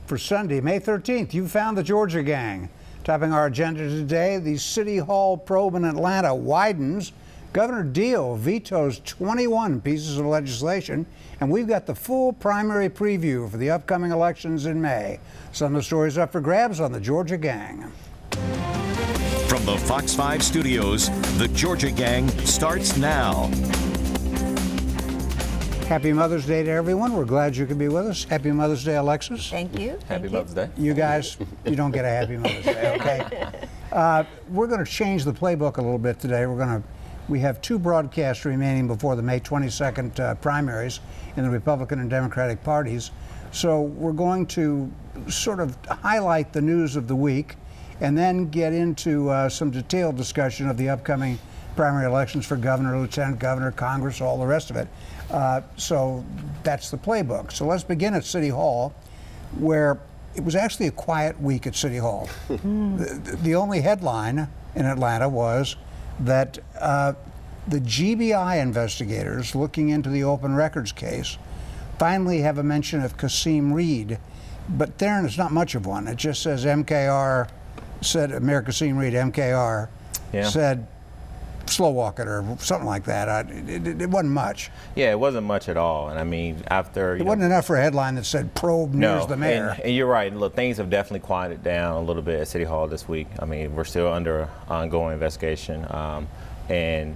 for Sunday, May 13th. You found the Georgia gang. Topping our agenda today, the City Hall probe in Atlanta widens. Governor Deal vetoes 21 pieces of legislation, and we've got the full primary preview for the upcoming elections in May. Some of the stories up for grabs on the Georgia gang. From the Fox 5 studios, the Georgia gang starts now. Happy Mother's Day to everyone. We're glad you could be with us. Happy Mother's Day, Alexis. Thank you. Happy Mother's Day. You guys, you don't get a Happy Mother's Day, okay? We're going to change the playbook a little bit today. We have two broadcasts remaining before the May 22nd primaries in the Republican and Democratic parties. So we're going to sort of highlight the news of the week and then get into some detailed discussion of the upcoming primary elections for governor, lieutenant governor, Congress, all the rest of it. So that's the playbook. So let's begin at City Hall, where it was actually a quiet week at City Hall. The only headline in Atlanta was that the GBI investigators looking into the open records case finally have a mention of Kasim Reed, but there is not much of one. It just says MKR said, Mayor Kasim Reed, MKR, said, slow walk it or something like that. It wasn't much. Yeah, it wasn't much at all. And I mean, after it wasn't enough for a headline that said probe nears the mayor. And you're right. Look, things have definitely quieted down a little bit at City Hall this week. I mean, we're still under ongoing investigation, and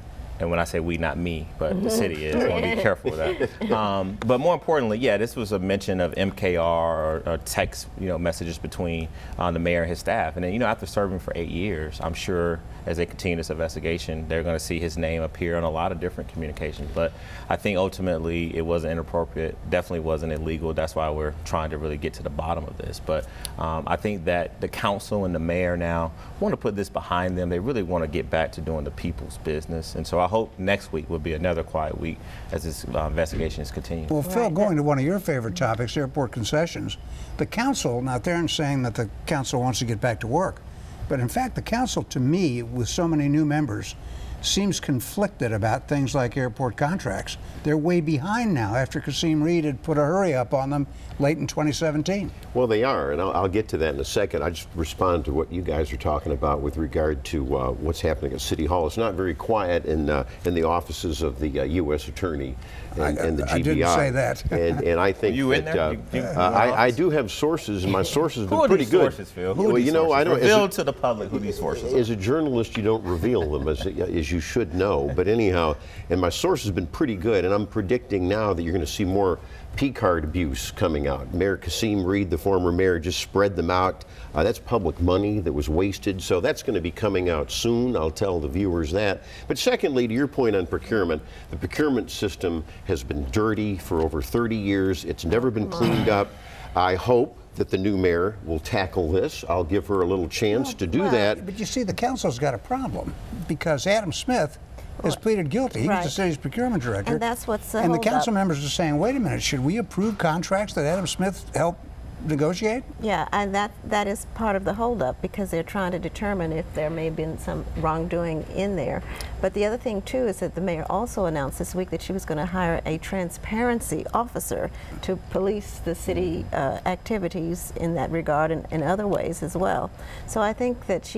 when I say we, not me, but the city is. I want to be careful with that. But more importantly, yeah, this was a mention of MKR or text, messages between the mayor and his staff. And then, after serving for 8 years, I'm sure as they continue this investigation, they're going to see his name appear on a lot of different communications. But I think ultimately it wasn't inappropriate, definitely wasn't illegal. That's why we're trying to really get to the bottom of this. But I think that the council and the mayor now want to put this behind them. They really want to get back to doing the people's business. And so I hope next week will be another quiet week as this investigation is continuing. Well, Phil, going to one of your favorite topics, airport concessions, the council, not there and saying that the council wants to get back to work, but in fact, the council, to me, with so many new members, seems conflicted about things like airport contracts. They're way behind now after Kasim Reed had put a hurry up on them late in 2017. Well, they are, and I'll get to that in a second. I just respond to what you guys are talking about with regard to what's happening at City Hall. It's not very quiet in the offices of the U.S. Attorney and the GBI. I didn't say that. and I think you in there? I do have sources, and my sources have been pretty good. Who are these sources, Phil? Who are these sources? I don't reveal to the public who these sources are. As a journalist, you don't reveal them, as you should know. But anyhow, and my source has been pretty good, and I'm predicting now that you're going to see more P-card abuse coming out. Mayor Kasim Reed, the former mayor, just spread them out. That's public money that was wasted, so that's going to be coming out soon. I'll tell the viewers that. But secondly, to your point on procurement, the procurement system has been dirty for over 30 years. It's never been cleaned up. I hope that the new mayor will tackle this. I'll give her a little chance to do that. But you see, the council's got a problem because Adam Smith has pleaded guilty. He was the city's procurement director. And that's what's And the council members are saying, wait a minute, should we approve contracts that Adam Smith helped negotiate? Yeah, and that is part of the holdup because they're trying to determine if there may have been some wrongdoing in there. But the other thing too is that the mayor also announced this week that she was going to hire a transparency officer to police the city activities in that regard and in other ways as well. So I think that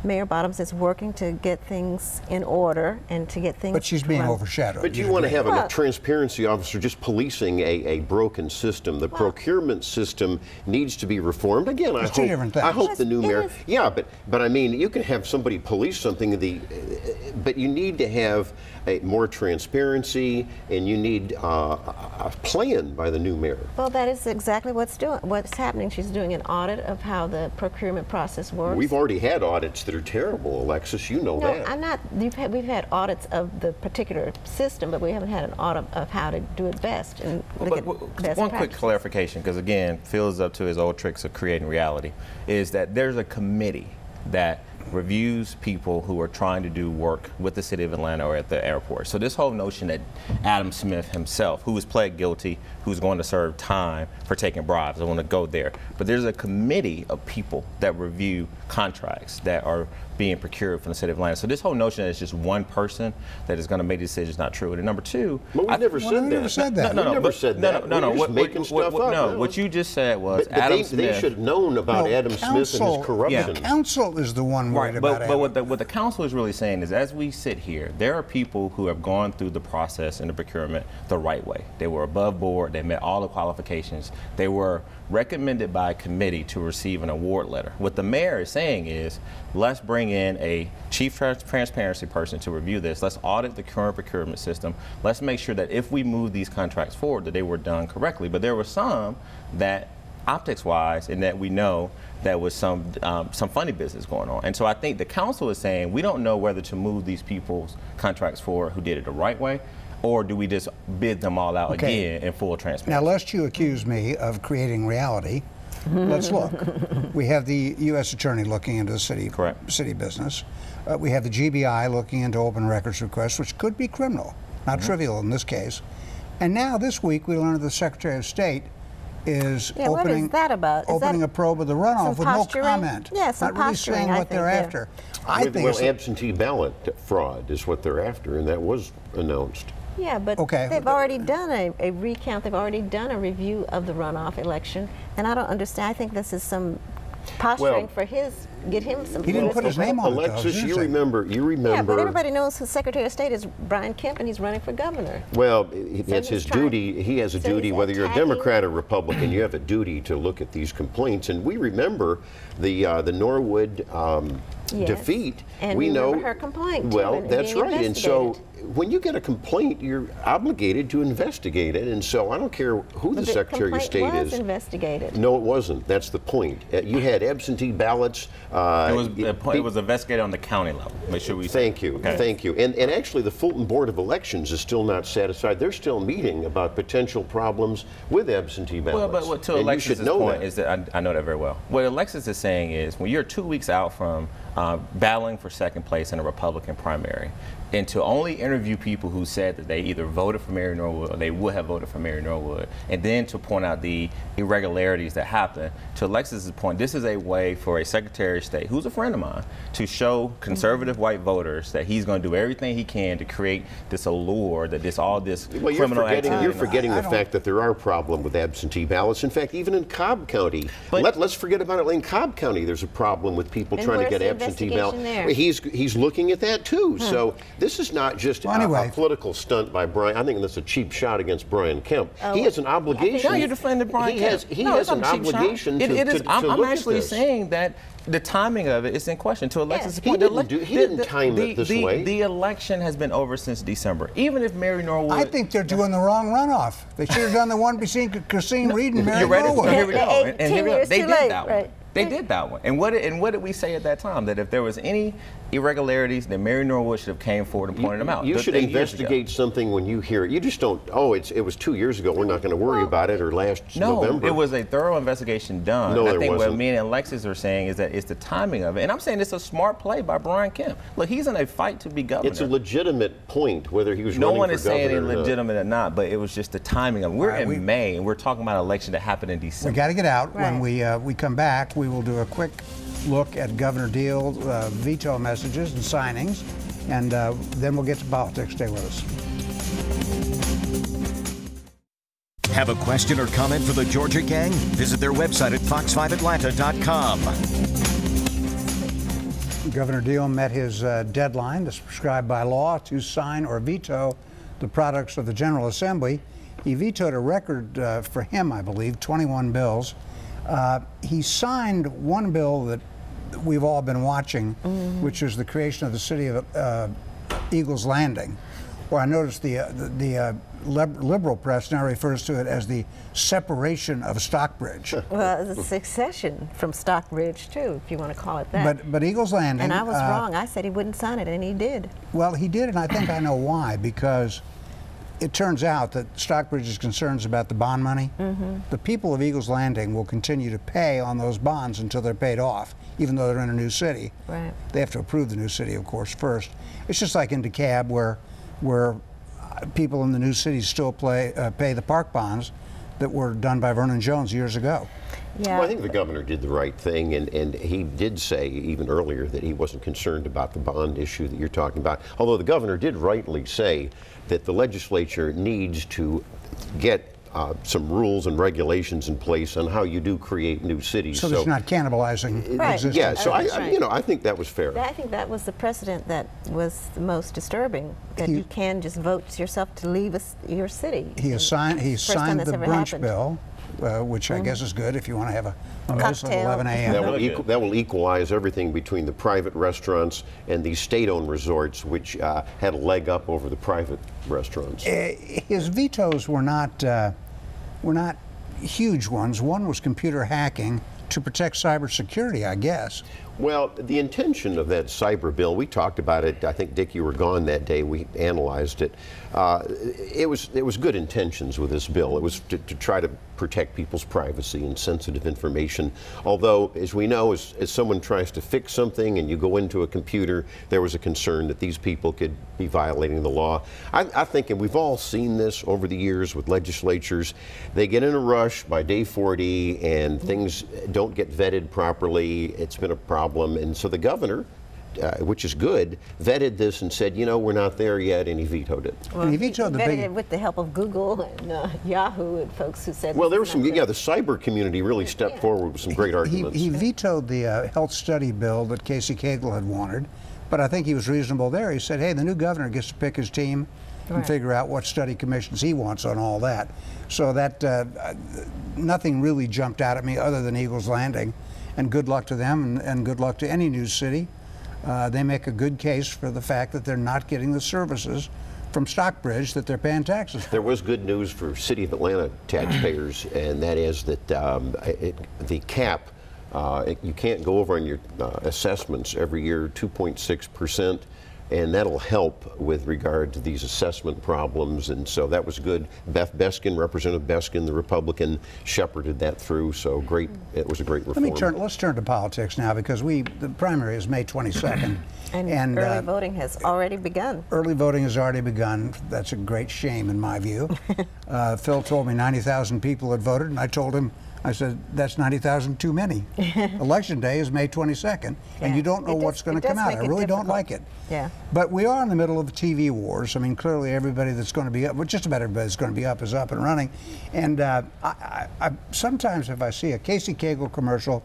Mayor Bottoms is working to get things in order and to get things. But she's being overshadowed. But you want to have a transparency officer just policing a broken system. The procurement system needs to be reformed. Again, I hope the new mayor. Yeah, but I mean, you can have somebody police something. But you need to have more transparency, and you need a plan by the new mayor. Well, that is exactly what's happening. She's doing an audit of how the procurement process works. We've already had audits that are terrible, Alexis. You know that. I'm not. We've had audits of the particular system, but we haven't had an audit of how to do it best and look at best one practices. quick clarification, because again, Phil is up to his old tricks of creating reality, is that there's a committee that reviews people who are trying to do work with the city of Atlanta or at the airport. So this whole notion that Adam Smith himself, who was pled guilty, who's going to serve time for taking bribes, I want to go there. But there's a committee of people that review contracts that are being procured from the city of Atlanta. So this whole notion that it's just one person that is going to make decisions is not true. And number two, but we never said that. No, we never said that. No. We're just making stuff up. No, what you just said was but Adam Smith. They should have known about Adam Smith and his corruption. The council is the one worried about But what the council is really saying is, as we sit here, there are people who have gone through the process and the procurement the right way. They were above board. They met all the qualifications. They were recommended by a committee to receive an award letter. What the mayor is saying is, let's bring in a chief transparency person to review this. Let's audit the current procurement system. Let's make sure that if we move these contracts forward, that they were done correctly. But there were some that, optics-wise, and that we know that was some funny business going on. And so I think the council is saying, we don't know whether to move these people's contracts forward who did it the right way, or do we just bid them all out again in full transparency? Now, lest you accuse me of creating reality, let's look. We have the U.S. Attorney looking into the city business. We have the GBI looking into open records requests, which could be criminal, not trivial in this case. And now this week we learned that the Secretary of State is opening, what is that about? opening a probe of the runoff with no comment. Yeah, some not really saying what they're after. I think absentee ballot fraud is what they're after, and that was announced. Yeah, but they've already done a recount. They've already done a review of the runoff election, and I don't understand. I think this is some posturing for get him some. He didn't put his name on Alexis, it, though, you remember. Yeah, but everybody knows the Secretary of State is Brian Kemp, and he's running for governor. Well, it's his duty. He has a duty, whether you're a Democrat or Republican, you have a duty to look at these complaints. And we remember the Norwood defeat. And we know her complaint. Well, that's right. And so when you get a complaint, you're obligated to investigate it. And so I don't care who the Secretary of State is. The complaint was investigated. No, it wasn't. That's the point. You had absentee ballots. It was investigated on the county level. Make sure we. Thank you. And actually, the Fulton Board of Elections is still not satisfied. They're still meeting about potential problems with absentee ballots. Well, but to Alexis' point is that I know that very well. What Alexis is saying is, when you're 2 weeks out from battling for second place in a Republican primary, and to only interview people who said that they either voted for Mary Norwood or they would have voted for Mary Norwood, and then to point out the irregularities that happened, to Alexis' point, this is a way for a Secretary of State, who's a friend of mine, to show conservative white voters that he's going to do everything he can to create this allure that all this criminal activity. You're forgetting the fact that there are problems with absentee ballots. In fact, even in Cobb County, let's forget about it. In Cobb County, there's a problem with people trying to get absentee ballots. He's looking at that too. So this is not just a political stunt by Brian. I think that's a cheap shot against Brian Kemp. He has an obligation. No, you defended Brian Kemp. He has an obligation to look at this. I'm actually saying that the timing of it is in question. To Alexis' point, he didn't time it this way. The election has been over since December. Even if Mary Norwood... I think they're doing the wrong runoff. They should have done the one between Kasim Reed and Mary Norwood. Here we go. And here we go. They did that one. Right. They did that one. And what did we say at that time? That if there was any irregularities, then Mary Norwood should have came forward and pointed them out. You should investigate something when you hear it. You just don't, it was 2 years ago, we're not going to worry about it, or last November. No, it was a thorough investigation done. No, I think what me and Alexis are saying is that it's the timing of it. And I'm saying it's a smart play by Brian Kemp. Look, he's in a fight to be governor. It's a legitimate point, whether he was running for governor. No one is saying it's legitimate or not, but it was just the timing of it. We're in May, and we're talking about an election that happened in December. We got to get out. When we come back, we will do a quick look at Governor Deal's veto messages and signings, and then we'll get to politics. Stay with us. Have a question or comment for the Georgia Gang? Visit their website at fox5atlanta.com. Governor Deal met his deadline that's prescribed by law to sign or veto the products of the General Assembly. He vetoed a record for him, I believe, 21 bills. He signed one bill that we've all been watching, which is the creation of the city of Eagles Landing, where I noticed the liberal press now refers to it as the separation of Stockbridge. Well, it's a succession from Stockbridge, too, if you want to call it that. But Eagles Landing... And I was wrong. I said he wouldn't sign it, and he did. Well, he did, and I think I know why, because it turns out that Stockbridge's concerns about the bond money, the people of Eagles Landing will continue to pay on those bonds until they're paid off, even though they're in a new city. Right. They have to approve the new city, of course, first. It's just like in DeKalb, where people in the new city still pay the park bonds that were done by Vernon Jones years ago. Yeah. Well, I think the governor did the right thing, and he did say even earlier that he wasn't concerned about the bond issue that you're talking about. Although the governor did rightly say that the legislature needs to get some rules and regulations in place on how you do create new cities. So that you're not cannibalizing Right. existing. Yeah, so That's right. I think that was fair. I think that was the precedent that was the most disturbing, that you can just vote yourself to leave your city. He signed First time the that's ever brunch happened. bill, which I guess is good if you want to have a mimosa at Cocktail. 11 a.m. That will equalize everything between the private restaurants and the state-owned resorts, which had a leg up over the private restaurants. His vetoes were not huge ones. One was computer hacking to protect cybersecurity, I guess. Well, the intention of that cyber bill, we talked about it. I think, Dick, you were gone that day. We analyzed it. It was good intentions with this bill. It was to try to protect people's privacy and sensitive information. Although, as we know, as someone tries to fix something and you go into a computer, there was a concern that these people could be violating the law. I think, and we've all seen this over the years with legislatures, they get in a rush by day 40 and things don't get vetted properly. It's been a problem. And so the governor, which is good, vetted this and said, you know, we're not there yet, and he vetoed it. Well, And he vetoed the vetted big... it with the help of Google and Yahoo and folks who said. Well, there this was is some, not yeah, good. the cyber community really stepped forward with some great arguments. He vetoed the health study bill that Casey Cagle had wanted, but I think he was reasonable there. He said, hey, the new governor gets to pick his team and Right. figure out what study commissions he wants on all that. So that nothing really jumped out at me other than Eagles Landing, and good luck to them, and good luck to any new city. They make a good case for the fact that they're not getting the services from Stockbridge that they're paying taxes for. There was good news for City of Atlanta taxpayers, and that is that the cap, you can't go over on your assessments every year 2.6%, and that'll help with regard to these assessment problems. And so that was good. Beth Beskin, Representative Beskin, the Republican, shepherded that through. So great. It was a great reform. Let's turn to politics now, because the primary is May 22nd. And early voting has already begun. Early voting has already begun. That's a great shame in my view. Phil told me 90,000 people had voted, and I told him, I said, that's 90,000 too many. Election day is May 22nd, and you don't know what's going to come out. I really don't like it. Yeah. But we are in the middle of TV wars. I mean, clearly everybody that's going to be up, well, just about everybody that's going to be up is up and running. And I sometimes if I see a Casey Cagle commercial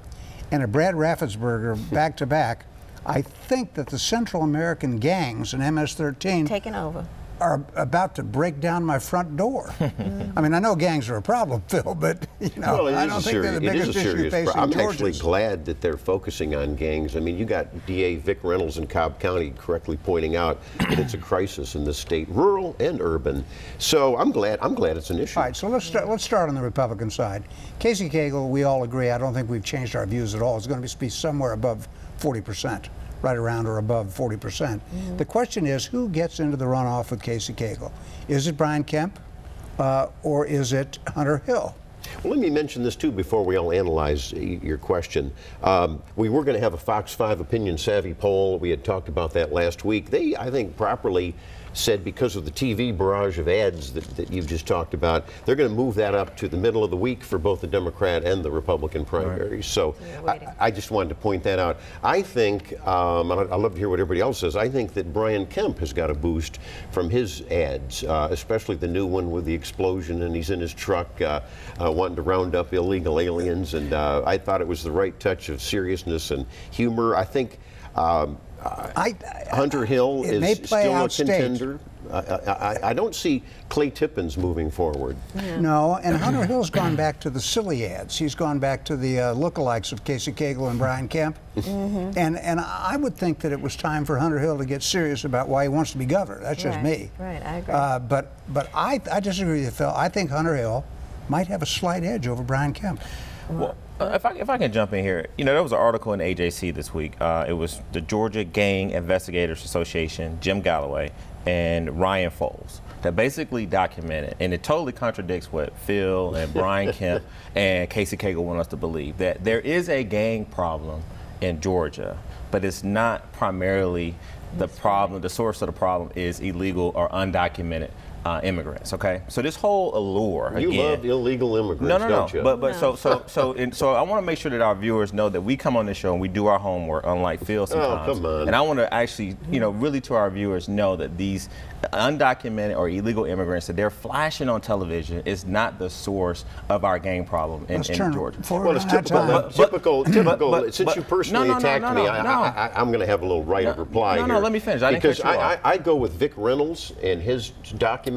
and a Brad Raffensperger back to back, I think that the Central American gangs in MS-13 Taking over. are about to break down my front door. I mean, I know gangs are a problem, Phil, but I don't think they're the biggest issue facing I'm Georgians. actually glad that they're focusing on gangs. I mean, you got DA Vic Reynolds in Cobb County correctly pointing out that it's a crisis in this state, rural and urban. So I'm glad it's an issue. All right, so let's start on the Republican side. Casey Cagle, we all agree, I don't think we've changed our views at all. It's going to be somewhere above 40%. Right around or above 40%. The question is, who gets into the runoff with Casey Cagle? Is it Brian Kemp or is it Hunter Hill? Well, let me mention this too before we all analyze your question. We were going to have a Fox 5 Opinion Savvy poll. We had talked about that last week. They, I think, properly said because of the TV barrage of ads that you've just talked about, they're going to move that up to the middle of the week for both the Democrat and the Republican primaries. Right. So I just wanted to point that out. I think, and I'd love to hear what everybody else says, I think that Brian Kemp has got a boost from his ads, especially the new one with the explosion and he's in his truck wanting to round up illegal aliens. And I thought it was the right touch of seriousness and humor. I think Hunter Hill is still a contender. I don't see Clay Tippins moving forward. Yeah. No, and Hunter Hill's gone back to the silly ads. He's gone back to the lookalikes of Casey Cagle and Brian Kemp. And I would think that it was time for Hunter Hill to get serious about why he wants to be governor. That's just me. Right, I agree. But I disagree with you, Phil. I think Hunter Hill might have a slight edge over Brian Kemp. Well, if I can jump in here, there was an article in AJC this week. It was the Georgia Gang Investigators Association, Jim Galloway, and Ryan Foles, that basically documented, and it totally contradicts what Phil and Brian Kemp and Casey Cagle want us to believe, that there is a gang problem in Georgia, but it's not primarily the problem. The source of the problem is illegal or undocumented immigrants. Okay, so this whole allure. You love illegal immigrants, don't you? But so I want to make sure that our viewers know that we come on this show and we do our homework, unlike Phil sometimes. Oh, come on. And I want to actually, really to our viewers know that these undocumented or illegal immigrants that they're flashing on television is not the source of our gang problem in Georgia. Well, it's typical. Since you personally attacked me, I'm going to have a little right of reply here. No, let me finish. Because I go with Vic Reynolds and his documentation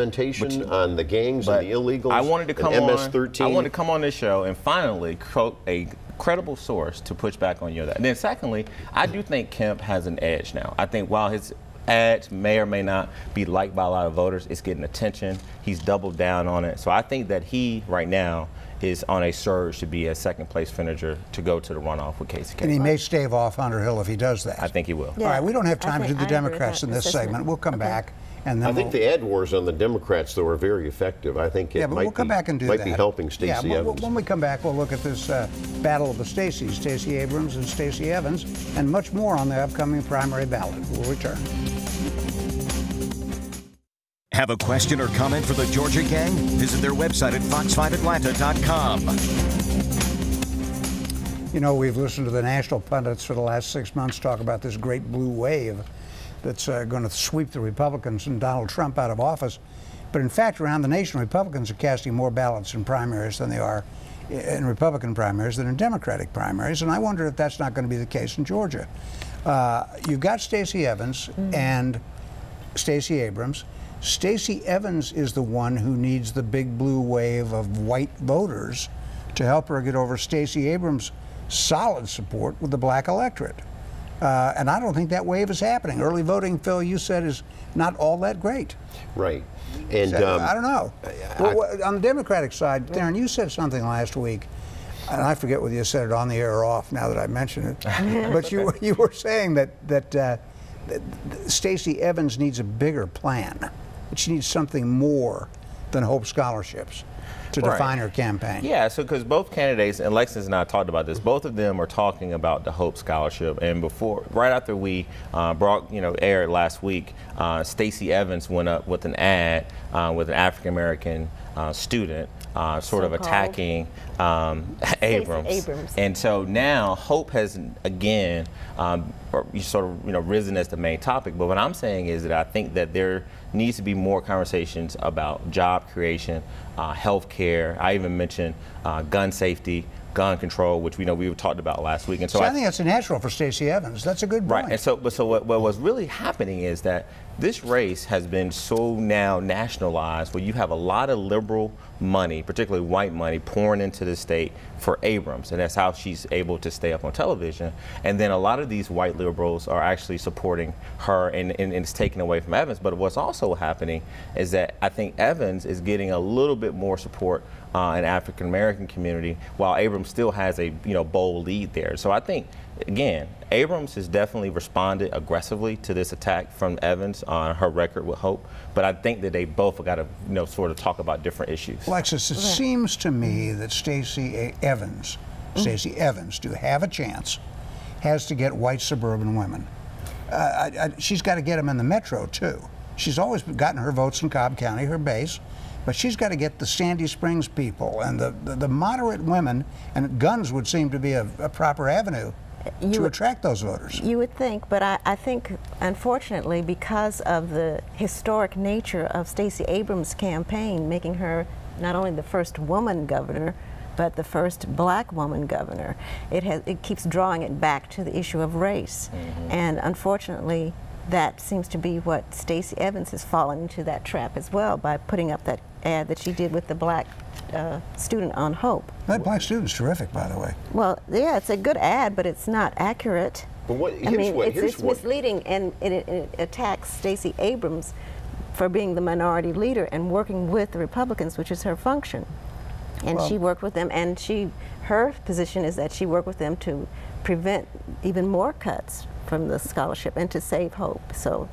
on the gangs and the illegals. I wanted to come MS-13. I wanted to come on this show and finally quote a credible source to push back on you on that. And then secondly, I do think Kemp has an edge now. I think while his ads may or may not be liked by a lot of voters, it's getting attention. He's doubled down on it. So I think that he right now is on a surge to be a second place finisher to go to the runoff with Casey Cagle. And he may stave off Hunter Hill if he does that. I think he will. Yeah. All right, we don't have time to do the Democrats in this segment. We'll come back. And then I think the ad wars on the Democrats, though, are very effective. I think it might be helping Stacey Evans. When we come back, we'll look at this battle of the Stacys, Stacey Abrams and Stacey Evans, and much more on the upcoming primary ballot. We'll return. Have a question or comment for the Georgia Gang? Visit their website at fox5atlanta.com. We've listened to the national pundits for the last 6 months talk about this great blue wave that's going to sweep the Republicans and Donald Trump out of office. But in fact, around the nation, Republicans are casting more ballots in primaries than they are in Republican primaries than in Democratic primaries. And I wonder if that's not going to be the case in Georgia. You've got Stacey Evans and Stacey Abrams. Stacey Evans is the one who needs the big blue wave of white voters to help her get over Stacey Abrams' solid support with the black electorate. And I don't think that wave is happening. Early voting, Phil, you said, is not all that great. Right. And I don't know. On the Democratic side, Darren, you said something last week, and I forget whether you said it on the air or off now that I mention it, but you were saying that Stacey Evans needs a bigger plan. She needs something more than Hope scholarships to define her campaign. Yeah, so because both candidates, and Lexus and I talked about this, both of them are talking about the Hope Scholarship. And right after we aired last week, Stacey Evans went up with an ad with an African American student, sort of attacking Abrams. And so now Hope has again risen as the main topic. But what I'm saying is that I think that there needs to be more conversations about job creation, health care. I even mentioned gun safety, gun control, which we talked about last week. And so I think that's natural for Stacey Evans. That's a good point. Right. And so what was really happening is that this race has been so now nationalized, where you have a lot of liberal money, particularly white money, pouring into the state for Abrams, and that's how she's able to stay up on television. And then a lot of these white liberals are actually supporting her, and it's taken away from Evans. But what's also happening is that I think Evans is getting a little bit more support in the African American community, while Abrams still has a bold lead there. So I think, again, Abrams has definitely responded aggressively to this attack from Evans on her record with Hope, but I think that they both have got to sort of talk about different issues. Alexis, it seems to me that Stacey Evans, to have a chance, has to get white suburban women. She's got to get them in the metro too. She's always gotten her votes in Cobb County, her base, but she's got to get the Sandy Springs people and the moderate women, and guns would seem to be a proper avenue to attract those voters. You would think, but I think, unfortunately, because of the historic nature of Stacey Abrams' campaign, making her not only the first woman governor, but the first black woman governor, it keeps drawing it back to the issue of race. And unfortunately, that seems to be what Stacey Evans has fallen into, that trap as well, by putting up that ad that she did with the black student on Hope. That black student's terrific, by the way. Well, yeah, it's a good ad, but it's not accurate. But it's misleading, and it attacks Stacey Abrams for being the minority leader and working with the Republicans, which is her function. And she worked with them, and her position is that she worked with them to prevent even more cuts from the scholarship and to save hope. So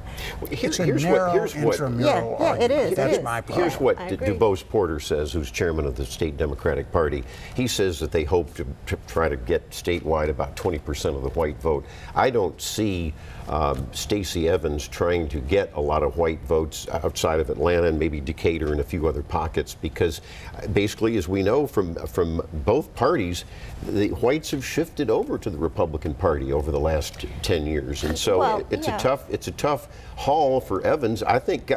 It's a narrow intramural Yeah, it is. That's it is. my point. Here's what I agree. DuBose Porter says, who's chairman of the state Democratic Party. He says that they hope to try to get statewide about 20% of the white vote. I don't see Stacey Evans trying to get a lot of white votes outside of Atlanta and maybe Decatur and a few other pockets, because basically, as we know from both parties, the whites have shifted over to the Republican Party over the last 10 years, and so Well, it's yeah. a tough haul for Evans. I think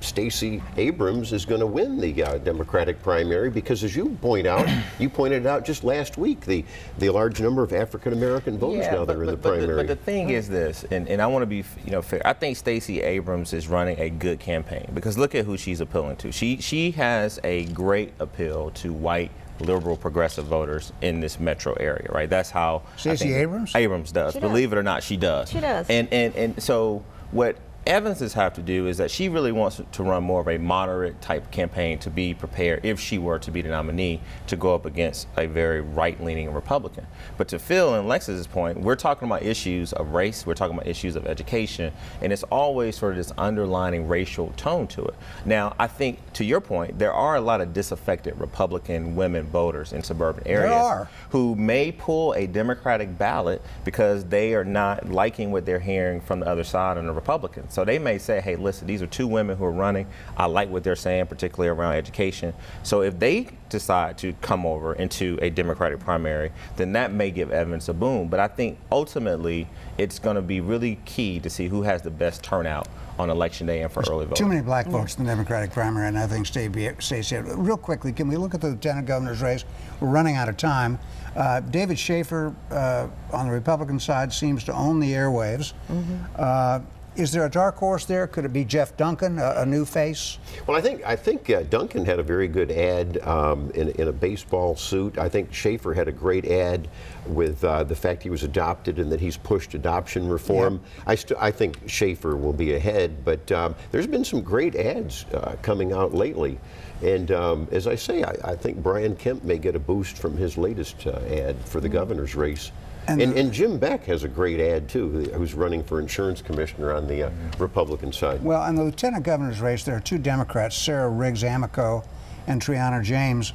Stacey Abrams is going to win the Democratic primary because, as you pointed out just last week, the large number of African American voters now that are in the primary. But the thing is this, and I want to be fair. I think Stacey Abrams is running a good campaign because look at who she's appealing to. She has a great appeal to white liberal progressive voters in this metro area, right? That's how Stacey Abrams? Abrams does. She does. Believe it or not, she does. She does. And so what Evans's have to do is that she really wants to run more of a moderate type campaign to be prepared if she were to be the nominee to go up against a very right-leaning Republican. But to Phil and Lexus's point, we're talking about issues of race, we're talking about issues of education, and it's always sort of this underlining racial tone to it. Now, I think to your point, there are a lot of disaffected Republican women voters in suburban areas who may pull a Democratic ballot because they are not liking what they're hearing from the other side and the Republicans. So they may say, hey, listen, these are two women who are running. I like what they're saying, particularly around education. So if they decide to come over into a Democratic primary, then that may give Evans a boom. But I think ultimately it's going to be really key to see who has the best turnout on election day and for early voting. Too many black votes in the Democratic primary, and I think Stacey. Real quickly, can we look at the lieutenant governor's race? We're running out of time. David Schaefer on the Republican side seems to own the airwaves. Is there a dark horse there? Could it be Jeff Duncan, a new face? Well, I think Duncan had a very good ad in a baseball suit. I think Schaefer had a great ad with the fact he was adopted and that he's pushed adoption reform. Yeah. I think Schaefer will be ahead, but there's been some great ads coming out lately. And as I say, I think Brian Kemp may get a boost from his latest ad for the governor's race. And Jim Beck has a great ad, too, who's running for insurance commissioner on the Republican side. Well, in the lieutenant governor's race, there are two Democrats, Sarah Riggs Amico and Triana James.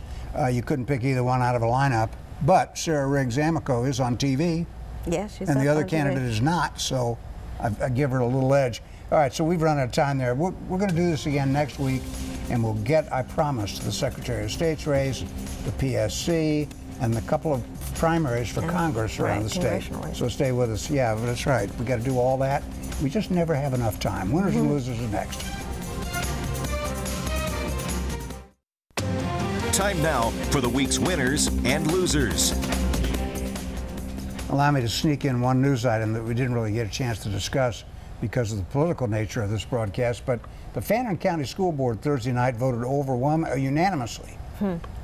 You couldn't pick either one out of a lineup, but Sarah Riggs Amico is on TV. Yeah, she's and the up other on candidate TV. is not, so I give her a little edge. All right, so we've run out of time there. We're going to do this again next week, and we'll get, I promise, to the Secretary of State's race, the PSC, and a couple of primaries for Congress around the state. So stay with us. Yeah, that's right. We got to do all that. We just never have enough time. Winners and losers are next. Time now for the week's winners and losers. Allow me to sneak in one news item that we didn't really get a chance to discuss because of the political nature of this broadcast, but the Fannin County School Board Thursday night voted unanimously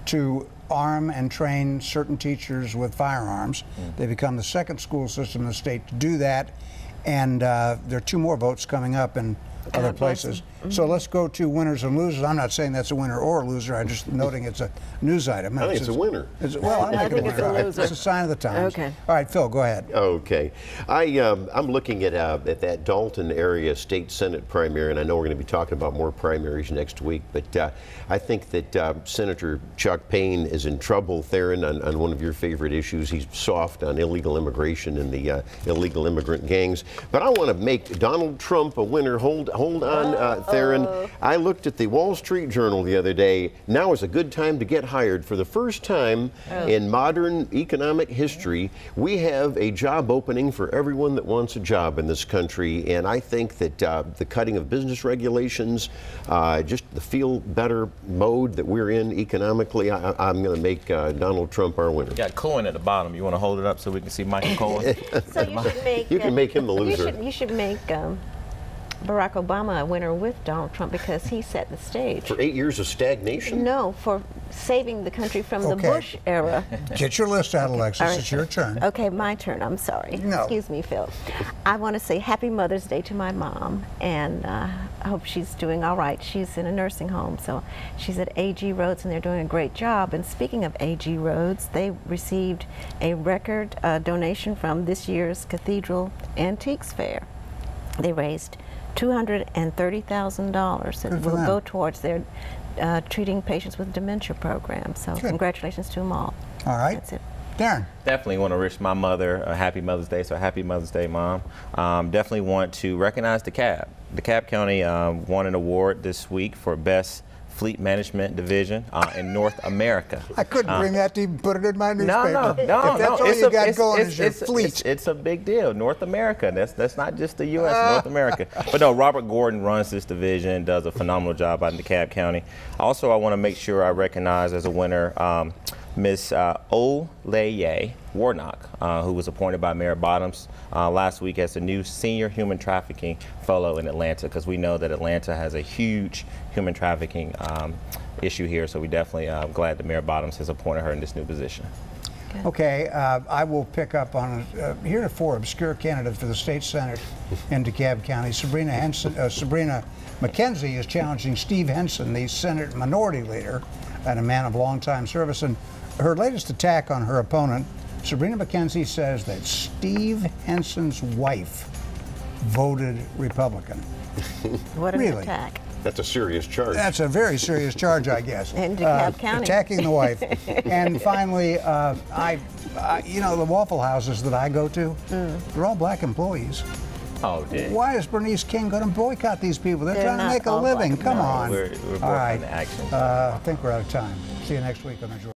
to arm and train certain teachers with firearms. They become the second school system in the state to do that, and there are two more votes coming up in other places. So let's go to winners and losers. I'm not saying that's a winner or a loser. I'm just noting it's a news item. I think it's a winner. Well, I think it's a loser. It's a sign of the times. Okay. All right, Phil, go ahead. Okay. I'm looking at that Dalton area state Senate primary, and I know we're going to be talking about more primaries next week, but I think that Senator Chuck Payne is in trouble, Theron, on one of your favorite issues. He's soft on illegal immigration and the illegal immigrant gangs. But I want to make Donald Trump a winner. Hold on, Theron. I looked at the Wall Street Journal the other day. Now is a good time to get hired. For the first time in modern economic history, we have a job opening for everyone that wants a job in this country. And I think that the cutting of business regulations, just the feel better mode that we're in economically, I'm going to make Donald Trump our winner. Got Cohen at the bottom. You want to hold it up so we can see Michael Cohen? So you should make. You can make him the loser. You should make Barack Obama a winner with Donald Trump because he set the stage. For 8 years of stagnation? No, for saving the country from the Okay. Bush era. Get your list out, Alexis. All right. It's your turn. Okay, my turn. I'm sorry. No. Excuse me, Phil. I want to say Happy Mother's Day to my mom, and I hope she's doing all right. She's in a nursing home, so she's at AG Rhodes, and they're doing a great job. And speaking of AG Rhodes, they received a record donation from this year's Cathedral Antiques Fair. They raised $230,000 that Good for will them. go towards their treating patients with dementia program. So Good. congratulations to them all. All right. That's it. Darren. Definitely want to wish my mother a happy Mother's Day, so happy Mother's Day, Mom. Definitely want to recognize DeKalb. DeKalb County won an award this week for Best Fleet Management Division in North America. I couldn't bring that to even put it in my newspaper. No. If that's all you got going is your fleet. It's a big deal. North America. That's not just the U.S. North America. But no, Robert Gordon runs this division, does a phenomenal job out in DeKalb County. Also, I want to make sure I recognize as a winner Miss Oleye Warnock, who was appointed by Mayor Bottoms last week as the new Senior Human Trafficking Fellow in Atlanta, because we know that Atlanta has a huge human trafficking issue here, so we definitely glad that Mayor Bottoms has appointed her in this new position. Okay, I will pick up on heretofore obscure candidate for the state senate in DeKalb County. Sabrina McKenzie is challenging Steve Henson, the Senate Minority Leader and a man of long-time service. And her latest attack on her opponent, Sabrina McKenzie, says that Steve Henson's wife voted Republican. What an Really? attack. That's a serious charge. That's a very serious charge, I guess. In DeKalb County. Attacking the wife. And finally, you know, the Waffle Houses that I go to, they're all black employees. Oh, dear. Why is Bernice King going to boycott these people? They're trying to not make a all living. black. Come No, on. We're All right. boycotting the action. I think we're out of time. See you next week on the Georgia.